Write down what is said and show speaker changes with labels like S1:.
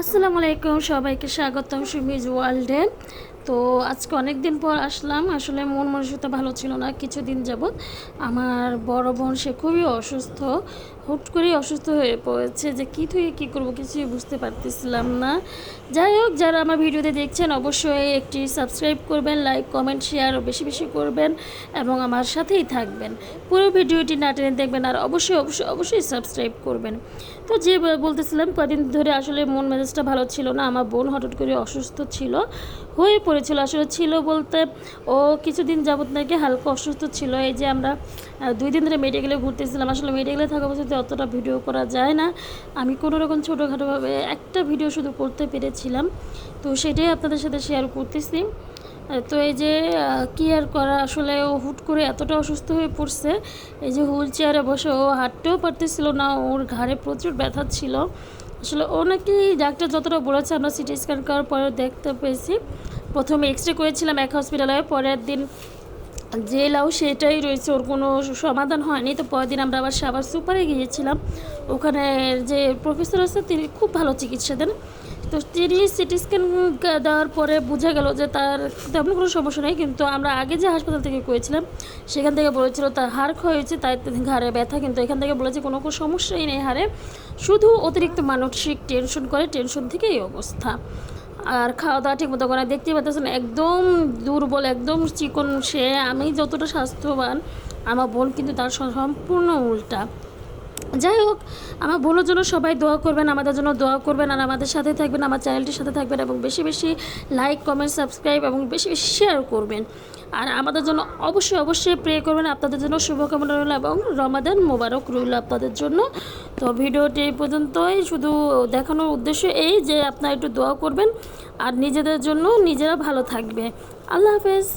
S1: আসসালামু আলাইকুম, সবাইকে স্বাগতম সুমিজ ওয়ার্ল্ডে। তো আজকে অনেক দিন পর আসলাম। আসলে মন মানসিকতা ভালো ছিল না কিছুদিন যাবৎ। আমার বড় বোন সে খুবই অসুস্থ, হুট করেই অসুস্থ হয়ে পড়েছে। যে কী থেকে কী করবো কিছুই বুঝতে পারতেছিলাম না। যাই হোক, যারা আমার ভিডিওতে দেখছেন অবশ্যই একটি সাবস্ক্রাইব করবেন, লাইক কমেন্ট শেয়ার বেশি বেশি করবেন এবং আমার সাথেই থাকবেন। পুরো ভিডিওটি না টেনে দেখবেন আর অবশ্যই অবশ্যই অবশ্যই সাবস্ক্রাইব করবেন। তো যে বলতেছিলাম, কদিন ধরে আসলে মন মেজাজটা ভালো ছিল না। আমার বোন হঠাৎ করে অসুস্থ হয়ে পড়েছিল। আসলে ছিল বলতে ও কিছুদিন যাবত নাকি হালকা অসুস্থ ছিল। এই যে আমরা 2 দিন ধরে মেডিকেলে ঘুরতেছিলাম। আসলে মেডিকেলে থাকা অবস্থাতে অতটা ভিডিও করা যায় না। আমি কোনো রকম ছোটোখাটোভাবে একটা ভিডিও শুধু করতে পেরেছিলাম, তো সেটাই আপনাদের সাথে শেয়ার করতেছি। তো এই যে কী আর করা, আসলে ও হুট করে এতটা অসুস্থ হয়ে পড়ছে। এই যে হুইল চেয়ারে বসে ও হাঁটতেও পারতেছিল না, ওর ঘাড়ে প্রচুর ব্যথা ছিল। আসলে ও নাকি ডাক্তার যতটা বলেছে, আমরা সিটি স্ক্যান করার পরে দেখতে পেয়েছি। প্রথমে এক্স রে করেছিলাম এক হসপিটালে, পরের দিন যে লাউ সেটাই রয়েছে, ওর কোনো সমাধান হয়নি। তো পরের দিন আমরা আবার সুপারে গিয়েছিলাম। ওখানে যে প্রফেসর আছে তিনি খুব ভালো চিকিৎসা দেন। তো তিনি সিটি স্ক্যান দেওয়ার পরে বোঝা গেল যে তার তেমন কোনো সমস্যা নেই, কিন্তু আমরা আগে যে হাসপাতাল থেকে করেছিলাম সেখান থেকে বলেছিল তার হাড় ক্ষয় হয়েছে, তাই ঘাড়ে ব্যথা। কিন্তু এখান থেকে বলেছে কোনো সমস্যাই নেই হাড়ে, শুধু অতিরিক্ত মানসিক টেনশন করে, টেনশন থেকে এই অবস্থা। আর খাওয়া দাওয়া ঠিক মতো করে, দেখতেই পাচ্ছেন একদম দুর্বল, একদম চিকন সে। আমি যতটা স্বাস্থ্যবান, আমার বোন কিন্তু তার সম্পূর্ণ উল্টা। যাই হোক, আমার বোনের জন্য সবাই দোয়া করবেন, আমাদের জন্য দোয়া করবেন, আর আমাদের সাথে থাকবেন, আমার চ্যানেলটির সাথে থাকবেন এবং বেশি বেশি লাইক কমেন্ট সাবস্ক্রাইব এবং বেশি বেশি শেয়ার করবেন। আর আমাদের জন্য অবশ্যই অবশ্যই প্রে করবেন। আপনাদের জন্য শুভকামনা রইল এবং রমাদান মোবারক রইল আপনাদের জন্য। তো ভিডিওটি এই পর্যন্তই, শুধু দেখানোর উদ্দেশ্য এই যে আপনারা একটু দোয়া করবেন আর নিজেদের জন্য নিজেরা ভালো থাকবে। আল্লাহ হাফেজ।